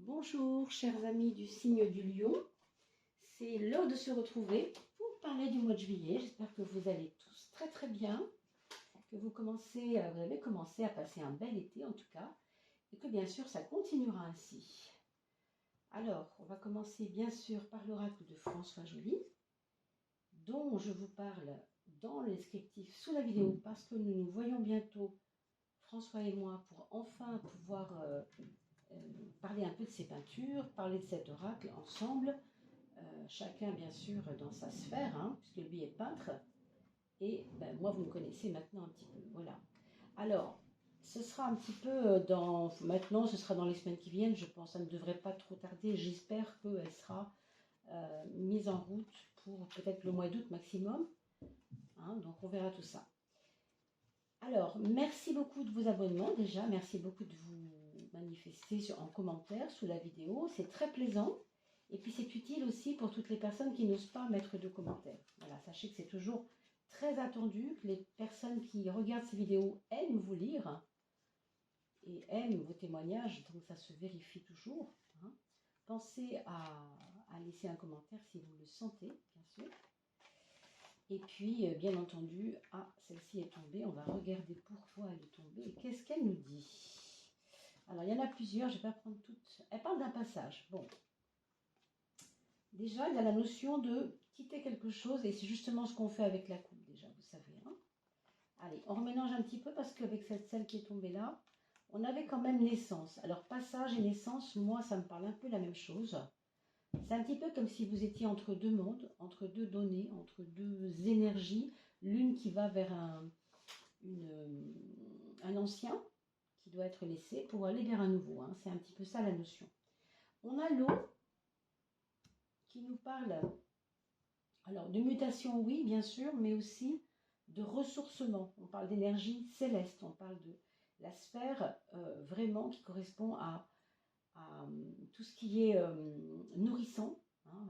Bonjour chers amis du signe du lion, c'est l'heure de se retrouver pour parler du mois de juillet. J'espère que vous allez tous très très bien, que vous avez commencé à passer un bel été en tout cas, et que bien sûr ça continuera ainsi. Alors on va commencer bien sûr par l'oracle de François Joly, dont je vous parle dans le descriptif sous la vidéo parce que nous nous voyons bientôt, François et moi, pour enfin pouvoir parler un peu de ses peintures, parler de cet oracle ensemble, chacun bien sûr dans sa sphère, hein, puisque lui est peintre, et ben, moi vous me connaissez maintenant un petit peu, voilà. Alors, ce sera un petit peu maintenant, ce sera dans les semaines qui viennent, je pense, ça ne devrait pas trop tarder, j'espère qu'elle sera mise en route pour peut-être le mois d'août maximum, hein, donc on verra tout ça. Alors, merci beaucoup de vos abonnements déjà, merci beaucoup de vous manifester en commentaire sous la vidéo, c'est très plaisant. Et puis c'est utile aussi pour toutes les personnes qui n'osent pas mettre de commentaires. Voilà, sachez que c'est toujours très attendu, que les personnes qui regardent ces vidéos aiment vous lire et aiment vos témoignages, donc ça se vérifie toujours, hein. Pensez à laisser un commentaire si vous le sentez, bien sûr. Et puis, bien entendu, celle-ci est tombée. On va regarder pourquoi elle est tombée et qu'est-ce qu'elle nous dit. Alors, il y en a plusieurs, je ne vais pas prendre toutes. Elle parle d'un passage. Bon. Déjà, il y a la notion de quitter quelque chose et c'est justement ce qu'on fait avec la coupe, déjà, vous savez. Hein. Allez, on remélange un petit peu parce qu'avec celle qui est tombée là, on avait quand même naissance. Alors, passage et naissance, moi, ça me parle un peu la même chose. C'est un petit peu comme si vous étiez entre deux mondes, entre deux données, entre deux énergies, l'une qui va vers un ancien qui doit être laissé pour aller vers un nouveau. Hein. C'est un petit peu ça la notion. On a l'eau qui nous parle alors de mutation, oui, bien sûr, mais aussi de ressourcement. On parle d'énergie céleste, on parle de la sphère vraiment qui correspond à tout ce qui est nourrissant. Hein,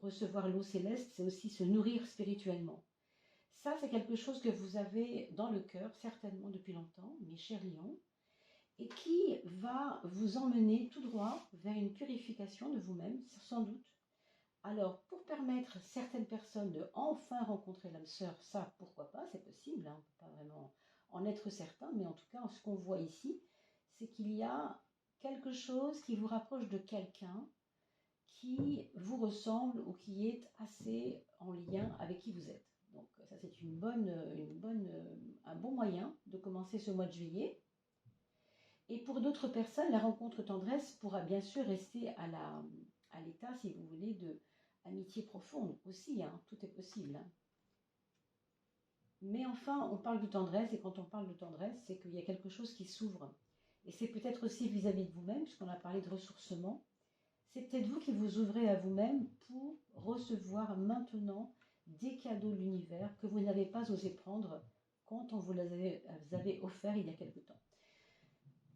recevoir l'eau céleste, c'est aussi se nourrir spirituellement. Ça, c'est quelque chose que vous avez dans le cœur, certainement depuis longtemps, mes chers lions, et qui va vous emmener tout droit vers une purification de vous-même, sans doute. Alors, pour permettre à certaines personnes de enfin rencontrer l'âme sœur, ça, pourquoi pas, c'est possible, hein, on ne peut pas vraiment en être certain, mais en tout cas, ce qu'on voit ici, c'est qu'il y a quelque chose qui vous rapproche de quelqu'un qui vous ressemble ou qui est assez en lien avec qui vous êtes. Donc ça c'est un bon moyen de commencer ce mois de juillet. Et pour d'autres personnes, la rencontre tendresse pourra bien sûr rester à l'état, si vous voulez, de amitié profonde aussi, hein, tout est possible. Hein. Mais enfin, on parle de tendresse, et quand on parle de tendresse, c'est qu'il y a quelque chose qui s'ouvre. Et c'est peut-être aussi vis-à-vis de vous-même, puisqu'on a parlé de ressourcement. C'est peut-être vous qui vous ouvrez à vous-même pour recevoir maintenant des cadeaux de l'univers que vous n'avez pas osé prendre quand on vous les avait offerts il y a quelque temps.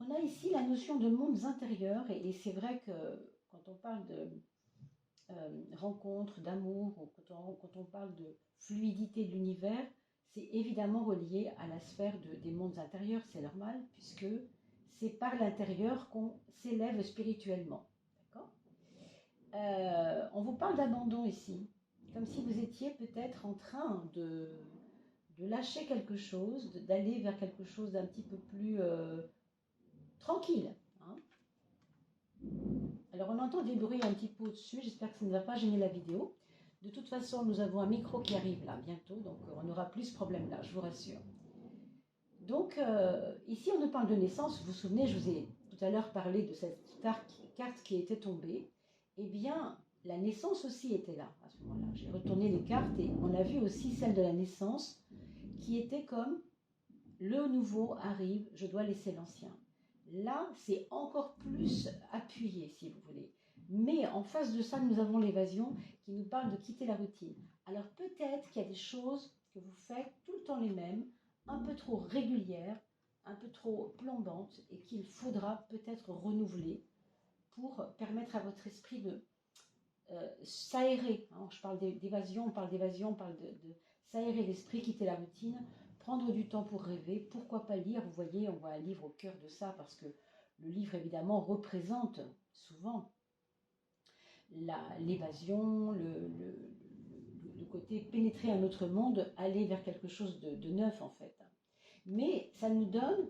On a ici la notion de mondes intérieurs et c'est vrai que quand on parle de rencontre, d'amour, ou quand on parle de fluidité de l'univers, c'est évidemment relié à la sphère des mondes intérieurs, c'est normal, puisque c'est par l'intérieur qu'on s'élève spirituellement. D'accord ? On vous parle d'abandon ici, comme si vous étiez peut-être en train de lâcher quelque chose, d'aller vers quelque chose d'un petit peu plus tranquille. Hein. Alors on entend des bruits un petit peu au-dessus, j'espère que ça ne va pas gêner la vidéo. De toute façon, nous avons un micro qui arrive là bientôt, donc on n'aura plus ce problème-là, je vous rassure. Donc ici on nous parle de naissance, vous vous souvenez, je vous ai tout à l'heure parlé de cette carte qui était tombée. Eh bien, la naissance aussi était là à ce moment-là. J'ai retourné les cartes et on a vu aussi celle de la naissance qui était comme le nouveau arrive, je dois laisser l'ancien. Là, c'est encore plus appuyé, si vous voulez. Mais en face de ça, nous avons l'évasion qui nous parle de quitter la routine. Alors peut-être qu'il y a des choses que vous faites tout le temps les mêmes, un peu trop régulières, un peu trop plombantes, et qu'il faudra peut-être renouveler pour permettre à votre esprit de s'aérer. Hein, je parle d'évasion, on parle de s'aérer l'esprit, quitter la routine, prendre du temps pour rêver, pourquoi pas lire. Vous voyez, on voit un livre au cœur de ça parce que Le livre, évidemment, représente souvent l'évasion, le côté pénétrer un autre monde, aller vers quelque chose de neuf, en fait. Mais ça nous donne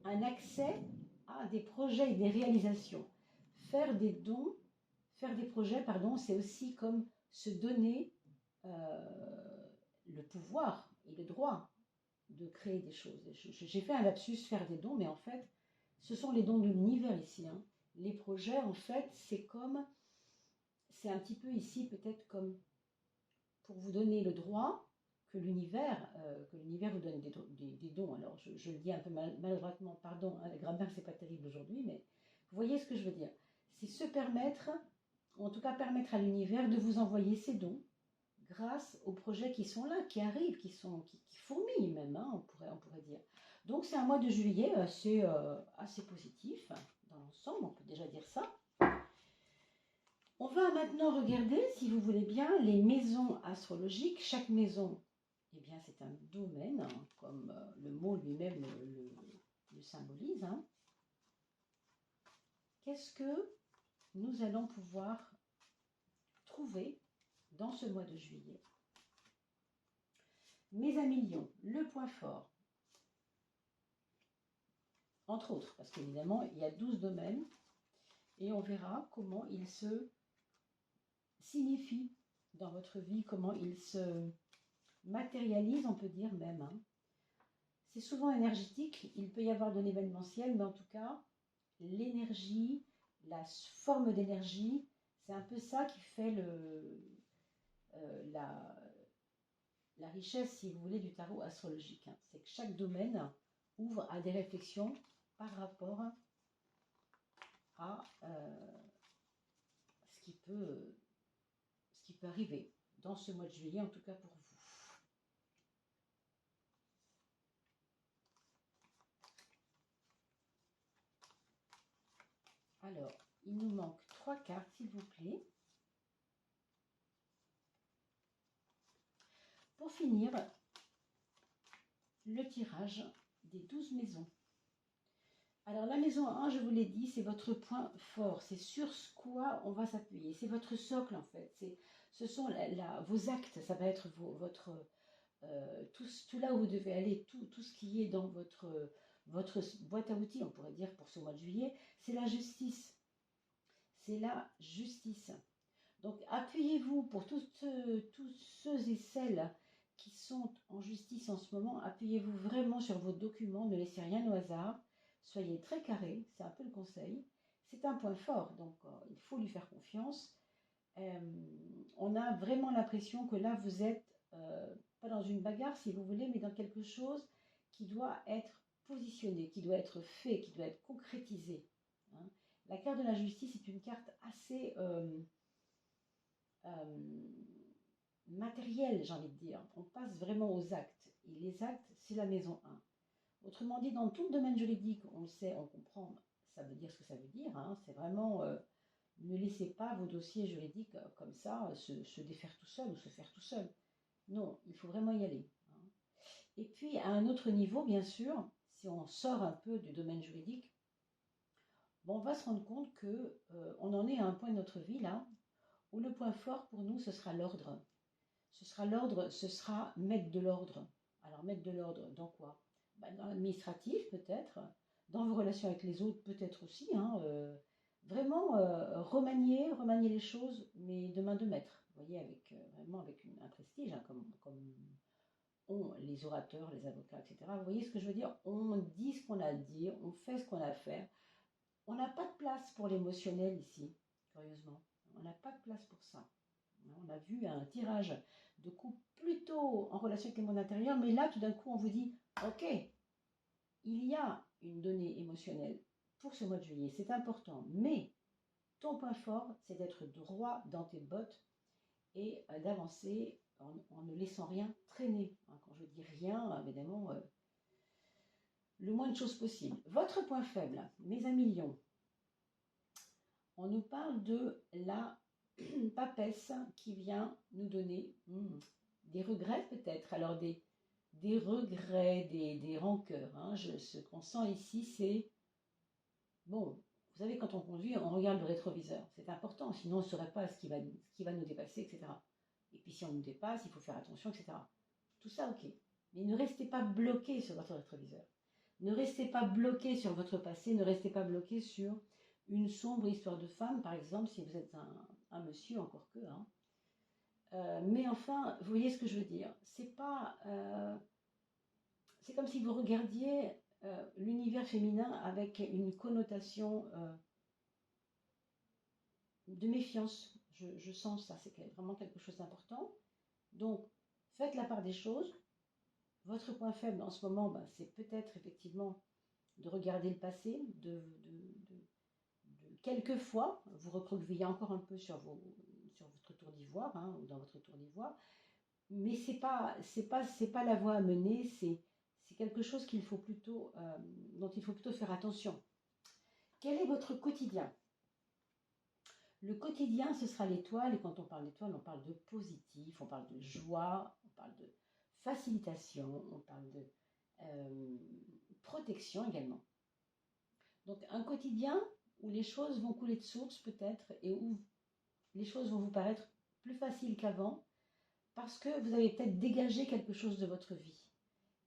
un accès à des projets et des réalisations. Faire des dons, faire des projets, pardon, c'est aussi comme se donner le pouvoir et le droit de créer des choses. J'ai fait un lapsus, faire des dons, mais en fait, ce sont les dons de l'univers ici. Hein. Les projets, en fait, c'est un petit peu ici, peut-être comme pour vous donner le droit que l'univers vous donne des dons. Alors, je le dis un peu maladroitement, pardon, hein, la grammaire, c'est pas terrible aujourd'hui, mais vous voyez ce que je veux dire. C'est se permettre, en tout cas permettre à l'univers de vous envoyer ses dons, grâce aux projets qui sont là, qui arrivent, qui fourmillent même, hein, on pourrait dire. Donc c'est un mois de juillet assez positif dans l'ensemble, on peut déjà dire ça. On va maintenant regarder, si vous voulez bien, les maisons astrologiques. Chaque maison, eh bien, c'est un domaine, hein, comme le mot lui-même le symbolise. Hein. Qu'est-ce que nous allons pouvoir trouver dans ce mois de juillet? Mes amis lions, le point fort, entre autres, parce qu'évidemment, il y a 12 domaines, et on verra comment ils se signifient dans votre vie, comment ils se matérialisent, on peut dire même. Hein. C'est souvent énergétique, il peut y avoir de l'événementiel, mais en tout cas, l'énergie, la forme d'énergie, c'est un peu ça qui fait la richesse, si vous voulez, du tarot astrologique. Hein. C'est que chaque domaine ouvre à des réflexions par rapport à ce qui peut arriver dans ce mois de juillet, en tout cas pour vous. Alors, il nous manque 3 cartes, s'il vous plaît. Pour finir, le tirage des 12 maisons. Alors, la maison 1, je vous l'ai dit, c'est votre point fort. C'est sur quoi on va s'appuyer. C'est votre socle, en fait. Ce sont vos actes. Ça va être tout là où vous devez aller, tout ce qui est dans votre boîte à outils, on pourrait dire, pour ce mois de juillet. C'est la justice. C'est la justice. Donc, appuyez-vous pour tous ceux et celles qui sont en justice en ce moment. Appuyez-vous vraiment sur vos documents. Ne laissez rien au hasard. Soyez très carré, c'est un peu le conseil. C'est un point fort, donc il faut lui faire confiance. On a vraiment l'impression que là, vous êtes pas dans une bagarre, si vous voulez, mais dans quelque chose qui doit être positionné, qui doit être fait, qui doit être concrétisé. Hein. La carte de la justice est une carte assez matérielle, j'ai envie de dire. On passe vraiment aux actes. Et les actes, c'est la maison 1. Autrement dit, dans tout le domaine juridique, on le sait, on comprend, ça veut dire ce que ça veut dire. Hein, c'est vraiment, ne laissez pas vos dossiers juridiques comme ça se défaire tout seul ou se faire tout seul. Non, il faut vraiment y aller. Hein. Et puis, à un autre niveau, bien sûr, si on sort un peu du domaine juridique, bon, on va se rendre compte qu'on en est à un point de notre vie, là, où le point fort pour nous, ce sera l'ordre. Ce sera mettre de l'ordre. Alors, mettre de l'ordre dans quoi? Dans l'administratif peut-être, dans vos relations avec les autres peut-être aussi, hein, vraiment remanier les choses, mais de main de maître, vous voyez, vraiment avec un prestige, hein, comme ont les orateurs, les avocats, etc. Vous voyez ce que je veux dire? On dit ce qu'on a à dire, on fait ce qu'on a à faire. On n'a pas de place pour l'émotionnel ici, curieusement. On n'a pas de place pour ça. On a vu un tirage de coups plutôt en relation avec les mondes intérieurs, mais là, tout d'un coup, on vous dit, ok, il y a une donnée émotionnelle pour ce mois de juillet, c'est important, mais ton point fort, c'est d'être droit dans tes bottes et d'avancer en ne laissant rien traîner. Quand je dis rien, évidemment, le moins de choses possible. Votre point faible, mes amis lions, on nous parle de la papesse qui vient nous donner des regrets peut-être. Alors des regrets, des rancœurs. Hein. Ce qu'on sent ici, c'est Bon, vous savez, quand on conduit, on regarde le rétroviseur. C'est important, sinon on ne saurait pas ce qui va nous dépasser, etc. Et puis si on nous dépasse, il faut faire attention, etc. Tout ça, ok. Mais ne restez pas bloqué sur votre rétroviseur. Ne restez pas bloqué sur votre passé, ne restez pas bloqué sur une sombre histoire de femme, par exemple, si vous êtes un monsieur, encore que. Hein. Mais enfin, vous voyez ce que je veux dire. C'est pas, c'est comme si vous regardiez l'univers féminin avec une connotation de méfiance. Je sens ça, c'est vraiment quelque chose d'important. Donc, faites la part des choses. Votre point faible en ce moment, ben, c'est peut-être effectivement de regarder le passé, de quelquefois vous recroqueviller encore un peu sur votre tour d'ivoire, hein, ou dans votre tour d'ivoire, mais c'est pas la voie à mener, c'est quelque chose qu'il faut plutôt, dont il faut plutôt faire attention. Quel est votre quotidien? Le quotidien, ce sera l'étoile, et quand on parle d'étoile, on parle de positif, on parle de joie, on parle de facilitation, on parle de protection également. Donc un quotidien où les choses vont couler de source peut-être, et où les choses vont vous paraître plus faciles qu'avant, parce que vous avez peut-être dégagé quelque chose de votre vie.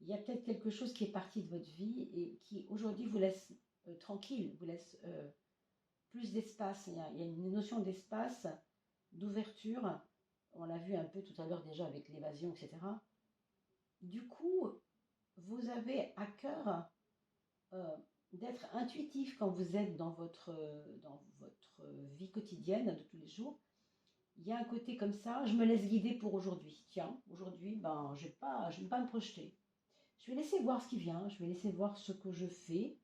Il y a peut-être quelque chose qui est parti de votre vie et qui aujourd'hui vous laisse tranquille, vous laisse plus d'espace. Il y a une notion d'espace, d'ouverture. On l'a vu un peu tout à l'heure déjà avec l'évasion, etc. Du coup, vous avez à cœur d'être intuitif quand vous êtes dans votre vie quotidienne de tous les jours. Il y a un côté comme ça, je me laisse guider pour aujourd'hui. Tiens, aujourd'hui, ben, je ne vais pas me projeter. Je vais laisser voir ce qui vient, je vais laisser voir ce que je fais.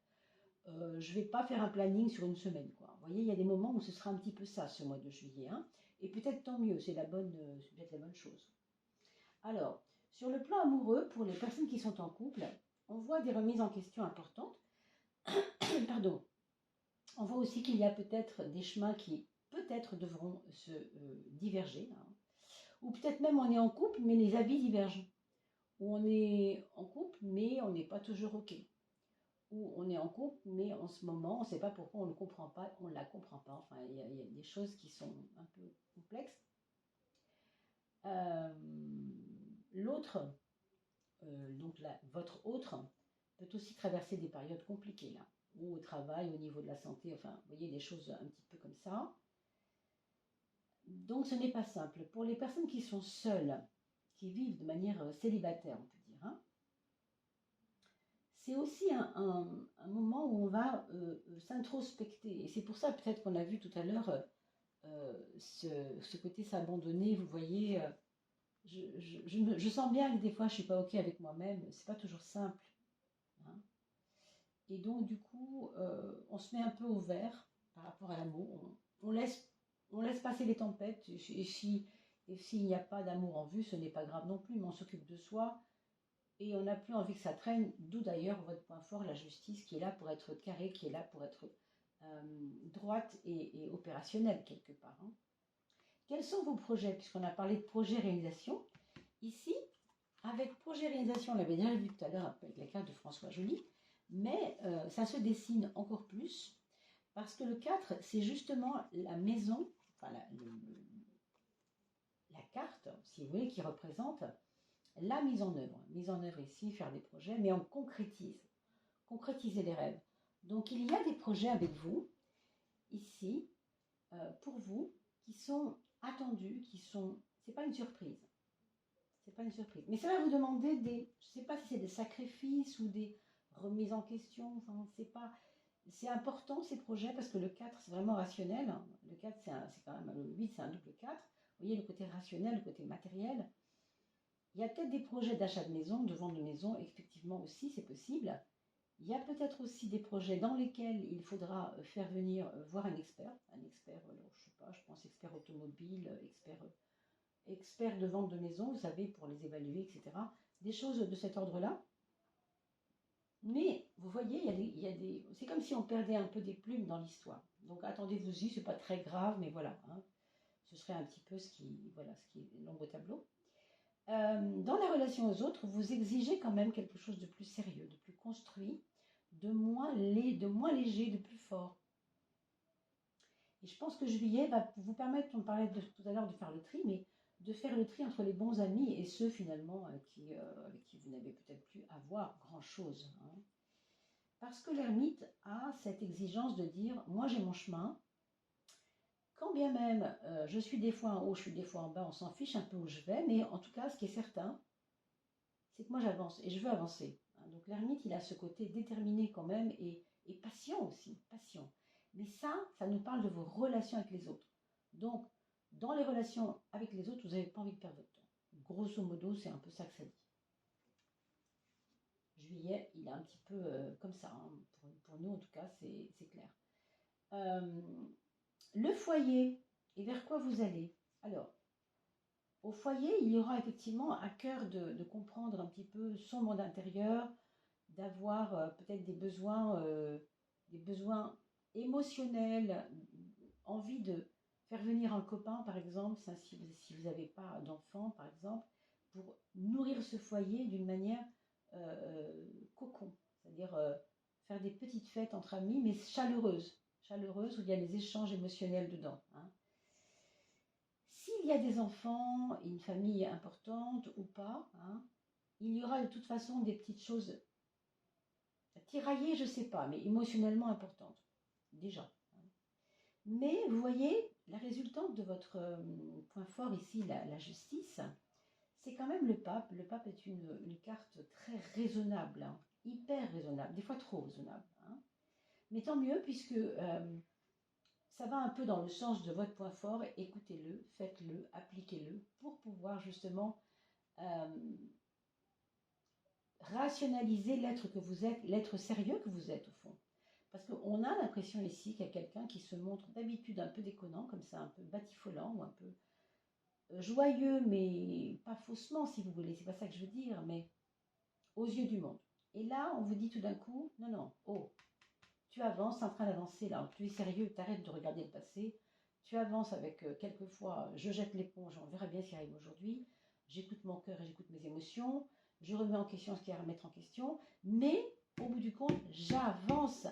Je ne vais pas faire un planning sur une semaine. Quoi. Vous voyez, il y a des moments où ce sera un petit peu ça, ce mois de juillet. Hein, et peut-être tant mieux, c'est peut-être la bonne chose. Alors, sur le plan amoureux, pour les personnes qui sont en couple, on voit des remises en question importantes. Pardon. On voit aussi qu'il y a peut-être des chemins qui peut-être devront se diverger. Hein. Ou peut-être même on est en couple, mais les avis divergent. Ou on est en couple, mais on n'est pas toujours OK. Ou on est en couple, mais en ce moment, on ne sait pas pourquoi on ne comprend pas, on ne la comprend pas. Enfin, il y a des choses qui sont un peu complexes. L'autre, donc votre autre, peut aussi traverser des périodes compliquées, là, ou au travail, au niveau de la santé, enfin, vous voyez, des choses un petit peu comme ça. Donc, ce n'est pas simple. Pour les personnes qui sont seules, qui vivent de manière célibataire, on peut dire, hein, c'est aussi un moment où on va s'introspecter. Et c'est pour ça, peut-être qu'on a vu tout à l'heure ce côté s'abandonner. Vous voyez, je sens bien que des fois, je ne suis pas OK avec moi-même. C'est pas toujours simple. Hein. Et donc, du coup, on se met un peu au vert par rapport à l'amour. On laisse passer les tempêtes. Et s'il n'y a pas d'amour en vue, ce n'est pas grave non plus, mais on s'occupe de soi. Et on n'a plus envie que ça traîne, d'où d'ailleurs votre point fort, la justice, qui est là pour être carrée, qui est là pour être droite et opérationnelle quelque part. Hein. Quels sont vos projets? Puisqu'on a parlé de projet réalisation. Ici, avec projet réalisation, on l'avait déjà vu tout à l'heure avec la carte de François Joly, mais ça se dessine encore plus, parce que le 4, c'est justement la maison, enfin la carte, si vous voulez, qui représente la mise en œuvre. Mise en œuvre ici, faire des projets, mais on concrétise. Concrétiser les rêves. Donc il y a des projets avec vous, ici, pour vous, qui sont attendus, c'est pas une surprise. C'est pas une surprise. Mais ça va vous demander je sais pas si c'est des sacrifices ou des remises en question, enfin, c'est important ces projets parce que le 4 c'est vraiment rationnel. Le 4 c'est quand même, le 8 c'est un double 4. Vous voyez le côté rationnel, le côté matériel. Il y a peut-être des projets d'achat de maison, de vente de maison, effectivement aussi, c'est possible. Il y a peut-être aussi des projets dans lesquels il faudra faire venir voir un expert, alors, je sais pas, je pense expert automobile, expert de vente de maison, vous savez, pour les évaluer, etc. Des choses de cet ordre-là. Mais vous voyez, c'est comme si on perdait un peu des plumes dans l'histoire. Donc attendez-vous-y, c'est pas très grave, mais voilà, hein, ce serait un petit peu ce qui est l'ombre au tableau. Dans la relation aux autres, vous exigez quand même quelque chose de plus sérieux, de plus construit, de moins léger, de plus fort. Et je pense que juillet va vous permettre, on parlait tout à l'heure de faire le tri, mais de faire le tri entre les bons amis et ceux finalement avec qui vous n'avez peut-être plus à voir grand-chose. Hein. Parce que l'ermite a cette exigence de dire, moi j'ai mon chemin, quand bien même je suis des fois en haut, je suis des fois en bas, on s'en fiche un peu où je vais, mais en tout cas ce qui est certain, c'est que moi j'avance et je veux avancer. Hein. Donc l'ermite, il a ce côté déterminé quand même et patient aussi, patient. Mais ça nous parle de vos relations avec les autres. Donc, dans les relations avec les autres, vous n'avez pas envie de perdre votre temps. Grosso modo, c'est un peu ça que ça dit. Juillet, il est un petit peu comme ça. Hein. Pour nous, en tout cas, c'est clair. Le foyer, et vers quoi vous allez? Alors, au foyer, il y aura effectivement à cœur de comprendre un petit peu son monde intérieur, d'avoir peut-être des besoins émotionnels, envie de faire venir un copain, par exemple, ça, si vous n'avez pas d'enfant, par exemple, pour nourrir ce foyer d'une manière cocon, c'est-à-dire faire des petites fêtes entre amis, mais chaleureuses, où il y a les échanges émotionnels dedans. Hein. S'il y a des enfants, une famille importante ou pas, hein, il y aura de toute façon des petites choses tiraillées, je ne sais pas, mais émotionnellement importantes, déjà. Mais vous voyez, la résultante de votre point fort ici, la justice, c'est quand même le pape. Le pape est une carte très raisonnable, hein, hyper raisonnable, des fois trop raisonnable. Hein. Mais tant mieux, puisque ça va un peu dans le sens de votre point fort. Écoutez-le, faites-le, appliquez-le pour pouvoir justement rationaliser l'être que vous êtes, l'être sérieux que vous êtes au fond. Parce qu'on a l'impression ici qu'il y a quelqu'un qui se montre d'habitude un peu déconnant, comme ça, un peu batifolant ou un peu joyeux, mais pas faussement si vous voulez, c'est pas ça que je veux dire, mais aux yeux du monde. Et là, on vous dit tout d'un coup, non, non, oh, tu avances, en train d'avancer là, tu es sérieux, t'arrêtes de regarder le passé, tu avances avec quelquefois, je jette l'éponge, on verra bien ce qui arrive aujourd'hui, j'écoute mon cœur et j'écoute mes émotions, je remets en question ce qu'il y a à remettre en question, mais au bout du compte, j'avance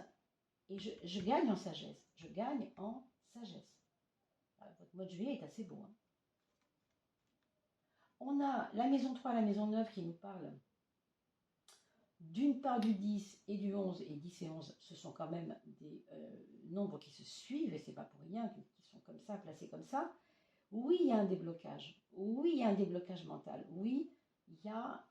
et je gagne en sagesse. Je gagne en sagesse. Votre mois de juillet est assez beau. Hein. On a la maison 3, la maison 9 qui nous parle d'une part du 10 et du 11, et 10 et 11, ce sont quand même des nombres qui se suivent, et c'est pas pour rien qu'ils sont comme ça, placés comme ça. Oui, il y a un déblocage. Oui, il y a un déblocage mental. Oui, il y a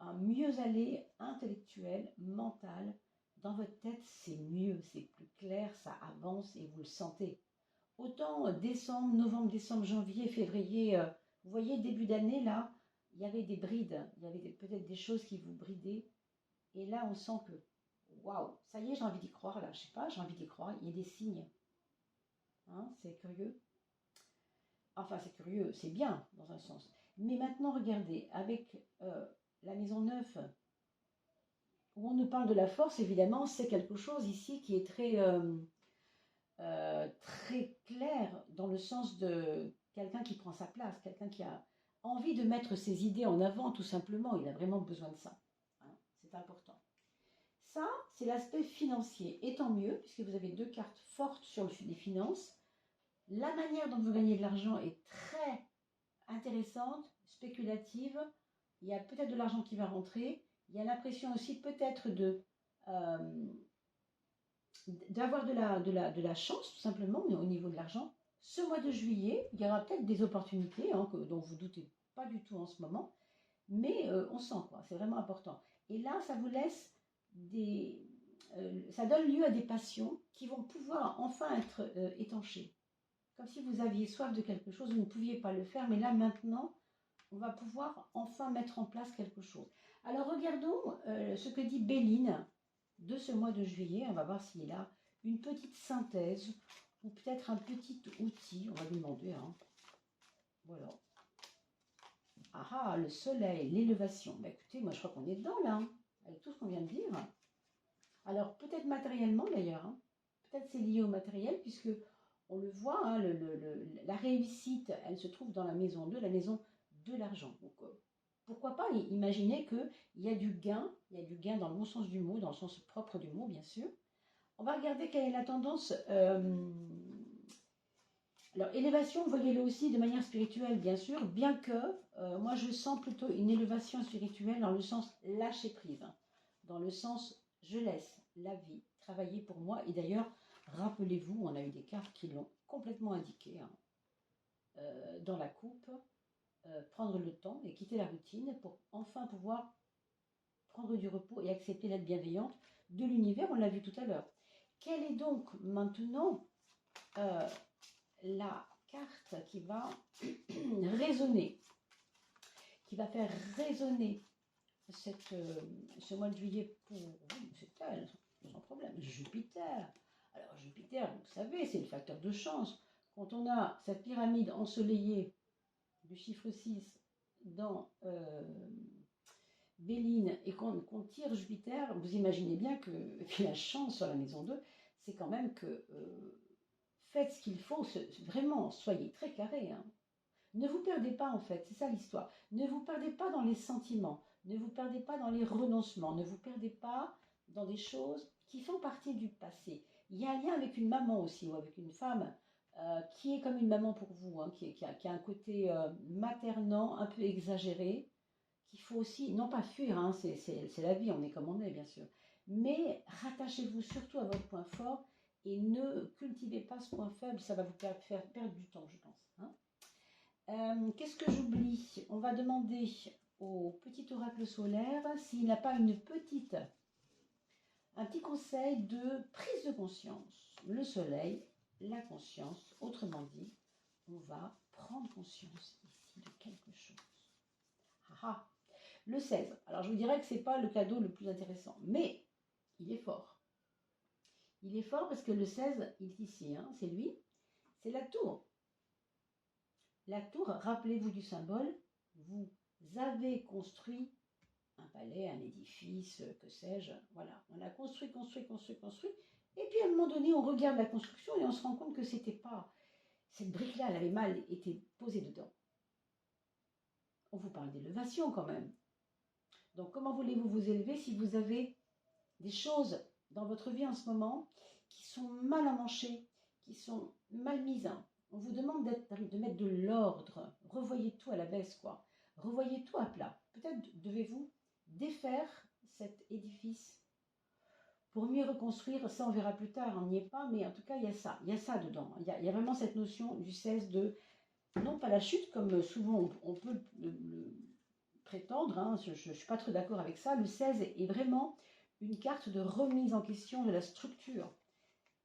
un mieux aller intellectuel, mental. Dans votre tête, c'est mieux, c'est plus clair, ça avance et vous le sentez. Autant décembre, novembre, décembre, janvier, février, vous voyez, début d'année, là, il y avait des brides, il y avait peut-être des choses qui vous bridaient. Et là, on sent que, waouh, ça y est, j'ai envie d'y croire, là, je sais pas, j'ai envie d'y croire, il y a des signes. Hein, c'est curieux. Enfin, c'est curieux, c'est bien, dans un sens. Mais maintenant, regardez, avec la maison 9, où on nous parle de la force, évidemment, c'est quelque chose ici qui est très clair dans le sens de quelqu'un qui prend sa place, quelqu'un qui a envie de mettre ses idées en avant, tout simplement. Il a vraiment besoin de ça. Hein, c'est important. Ça, c'est l'aspect financier. Et tant mieux, puisque vous avez deux cartes fortes sur les finances. La manière dont vous gagnez de l'argent est très intéressante, spéculative. Il y a peut-être de l'argent qui va rentrer. Il y a l'impression aussi peut-être d'avoir de la chance, tout simplement, au niveau de l'argent. Ce mois de juillet, il y aura peut-être des opportunités dont vous ne doutez pas du tout en ce moment. Mais on sent, quoi. C'est vraiment important. Et là, ça vous laisse ça donne lieu à des passions qui vont pouvoir enfin être étanchées. Comme si vous aviez soif de quelque chose, vous ne pouviez pas le faire, mais là maintenant, on va pouvoir enfin mettre en place quelque chose. Alors regardons ce que dit Béline de ce mois de juillet. On va voir s'il a une petite synthèse ou peut-être un petit outil. On va lui demander. Hein. Voilà. Ah ah, le soleil, l'élévation. Bah, écoutez, moi je crois qu'on est dedans là, hein, avec tout ce qu'on vient de dire. Alors peut-être matériellement d'ailleurs. Hein. Peut-être c'est lié au matériel puisque on le voit, hein, la réussite, elle se trouve dans la maison 2, la maison de l'argent. Donc pourquoi pas imaginer qu'il y a du gain, dans le bon sens du mot, dans le sens propre du mot, bien sûr. On va regarder quelle est la tendance. Alors, élévation, voyez-le aussi de manière spirituelle, bien sûr, bien que moi, je sens plutôt une élévation spirituelle dans le sens lâcher prise, hein, dans le sens je laisse la vie travailler pour moi. Et d'ailleurs, rappelez-vous, on a eu des cartes qui l'ont complètement indiqué, hein, dans la coupe, prendre le temps et quitter la routine pour enfin pouvoir prendre du repos et accepter l'aide bienveillante de l'univers, on l'a vu tout à l'heure. Quelle est donc maintenant la carte qui va résonner, qui va faire résonner ce mois de juillet pour vous? C'est elle, sans problème, Jupiter. Alors Jupiter, vous savez, c'est le facteur de chance. Quand on a cette pyramide ensoleillée du chiffre 6 dans Béline et qu'on tire Jupiter, vous imaginez bien que la chance sur la maison 2, c'est quand même que faites ce qu'il faut, vraiment, soyez très carré. Hein. Ne vous perdez pas en fait, c'est ça l'histoire. Ne vous perdez pas dans les sentiments, ne vous perdez pas dans les renoncements, ne vous perdez pas dans des choses qui font partie du passé. Il y a un lien avec une maman aussi, ou avec une femme qui est comme une maman pour vous, hein, qui a un côté maternant, un peu exagéré, qu'il faut aussi, non pas fuir, hein, c'est la vie, on est comme on est bien sûr, mais rattachez-vous surtout à votre point fort et ne cultivez pas ce point faible, ça va vous faire perdre du temps, je pense. Hein. Qu'est-ce que j'oublie? On va demander au petit oracle solaire s'il n'a pas un petit conseil de prise de conscience. Le soleil, la conscience, autrement dit, on va prendre conscience ici de quelque chose. Ah, le 16. Alors je vous dirais que ce n'est pas le cadeau le plus intéressant, mais il est fort. Il est fort parce que le 16, il est ici, hein, c'est lui, c'est la tour. La tour, rappelez-vous du symbole, vous avez construit un palais, un édifice, que sais-je, voilà. On a construit, et puis à un moment donné, on regarde la construction et on se rend compte que c'était pas, cette brique-là, elle avait mal été posée dedans. On vous parle d'élévation quand même. Donc comment voulez-vous vous élever si vous avez des choses dans votre vie en ce moment qui sont mal emmanchées, qui sont mal mises? On vous demande de mettre de l'ordre. Revoyez tout à la baisse, quoi. Revoyez tout à plat. Peut-être devez-vous défaire cet édifice pour mieux reconstruire. Ça, on verra plus tard, on n'y est pas, mais en tout cas, il y a ça dedans. Il y a vraiment cette notion du 16 de, non pas la chute, comme souvent on peut le prétendre, hein, je ne suis pas trop d'accord avec ça. Le 16 est vraiment une carte de remise en question de la structure.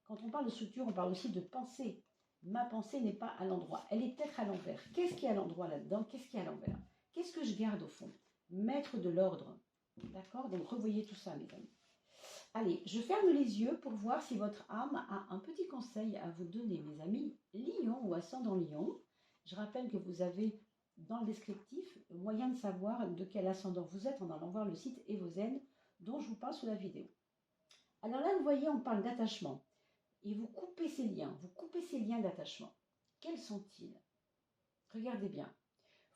Quand on parle de structure, on parle aussi de pensée. Ma pensée n'est pas à l'endroit, elle est peut-être à l'envers. Qu'est-ce qui est à l'endroit là-dedans? Qu'est-ce qui est à l'envers? Qu'est-ce que je garde au fond? Mettre de l'ordre. D'accord? Donc revoyez tout ça, mes amis. Allez, je ferme les yeux pour voir si votre âme a un petit conseil à vous donner, mes amis. Lion ou ascendant Lion. Je rappelle que vous avez dans le descriptif moyen de savoir de quel ascendant vous êtes en allant voir le site Evozen dont je vous parle sous la vidéo. Alors là, vous voyez, on parle d'attachement. Et vous coupez ces liens d'attachement. Quels sont-ils? Regardez bien.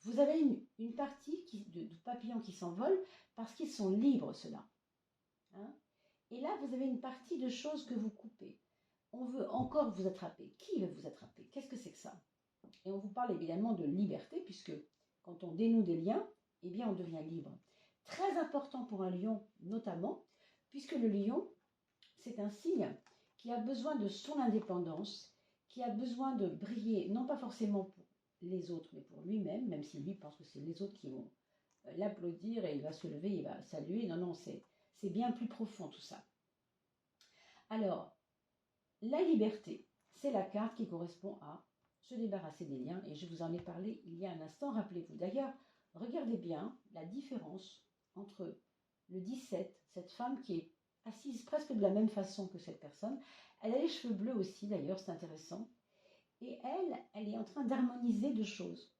Vous avez une partie de papillons qui s'envolent parce qu'ils sont libres, ceux-là. Hein? Et là, vous avez une partie de choses que vous coupez. On veut encore vous attraper. Qui veut vous attraper? Qu'est-ce que c'est que ça? Et on vous parle évidemment de liberté, puisque quand on dénoue des liens, eh bien, on devient libre. Très important pour un lion, notamment, puisque le lion, c'est un signe qui a besoin de son indépendance, qui a besoin de briller, non pas forcément pour les autres, mais pour lui-même, même si lui pense que c'est les autres qui vont l'applaudir et il va se lever, il va saluer. Non, c'est bien plus profond tout ça. Alors, la liberté, c'est la carte qui correspond à se débarrasser des liens, et je vous en ai parlé il y a un instant, rappelez-vous. D'ailleurs, regardez bien la différence entre le 17, cette femme qui est assise presque de la même façon que cette personne. Elle a les cheveux bleus aussi, d'ailleurs, c'est intéressant. Et elle est en train d'harmoniser deux choses.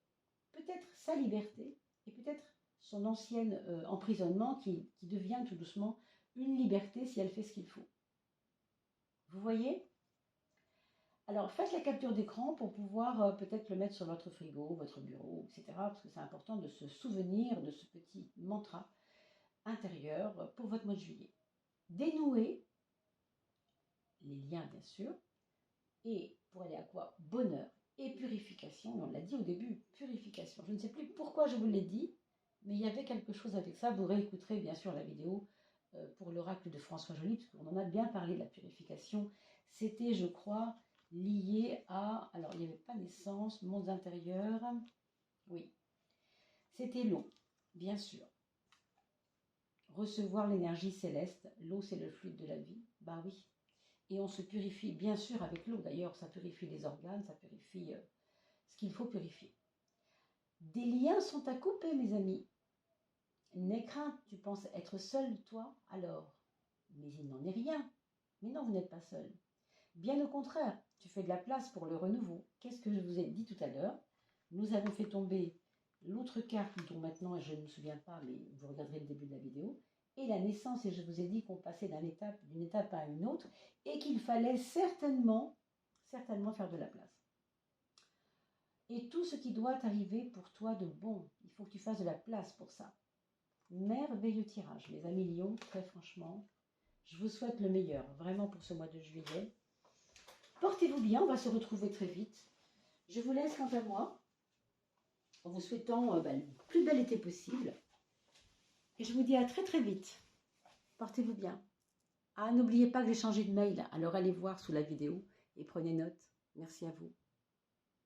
Peut-être sa liberté et peut-être son ancien emprisonnement qui devient tout doucement une liberté si elle fait ce qu'il faut. Vous voyez? Alors, faites la capture d'écran pour pouvoir peut-être le mettre sur votre frigo, votre bureau, etc. Parce que c'est important de se souvenir de ce petit mantra intérieur pour votre mois de juillet. Dénouer les liens, bien sûr. Et pour aller à quoi? Bonheur et purification. Et on l'a dit au début, purification. Je ne sais plus pourquoi je vous l'ai dit, mais il y avait quelque chose avec ça. Vous réécouterez bien sûr la vidéo pour l'oracle de François Joly, parce qu'on en a bien parlé de la purification. C'était, je crois, lié à... Alors, il n'y avait pas naissance, mondes intérieurs. Oui, c'était l'eau, bien sûr. Recevoir l'énergie céleste. L'eau, c'est le fluide de la vie. Ben oui. Et on se purifie, bien sûr, avec l'eau. D'ailleurs, ça purifie les organes, ça purifie ce qu'il faut purifier. Des liens sont à couper, mes amis. N'aie crainte, tu penses être seul, toi, alors. Mais il n'en est rien. Mais non, vous n'êtes pas seul. Bien au contraire, tu fais de la place pour le renouveau. Qu'est-ce que je vous ai dit tout à l'heure? Nous avons fait tomber l'autre carte dont maintenant je ne me souviens pas, mais vous regarderez le début de la vidéo, et la naissance, et je vous ai dit qu'on passait d'une étape à une autre, et qu'il fallait certainement faire de la place. Et tout ce qui doit arriver pour toi de bon, il faut que tu fasses de la place pour ça. Merveilleux tirage, mes amis Lion, très franchement. Je vous souhaite le meilleur, vraiment pour ce mois de juillet. Portez-vous bien, on va se retrouver très vite. Je vous laisse quant à moi, en vous souhaitant le plus bel été possible. Et je vous dis à très très vite. Portez-vous bien. Ah, n'oubliez pas que j'ai changé de mail, alors allez voir sous la vidéo et prenez note. Merci à vous.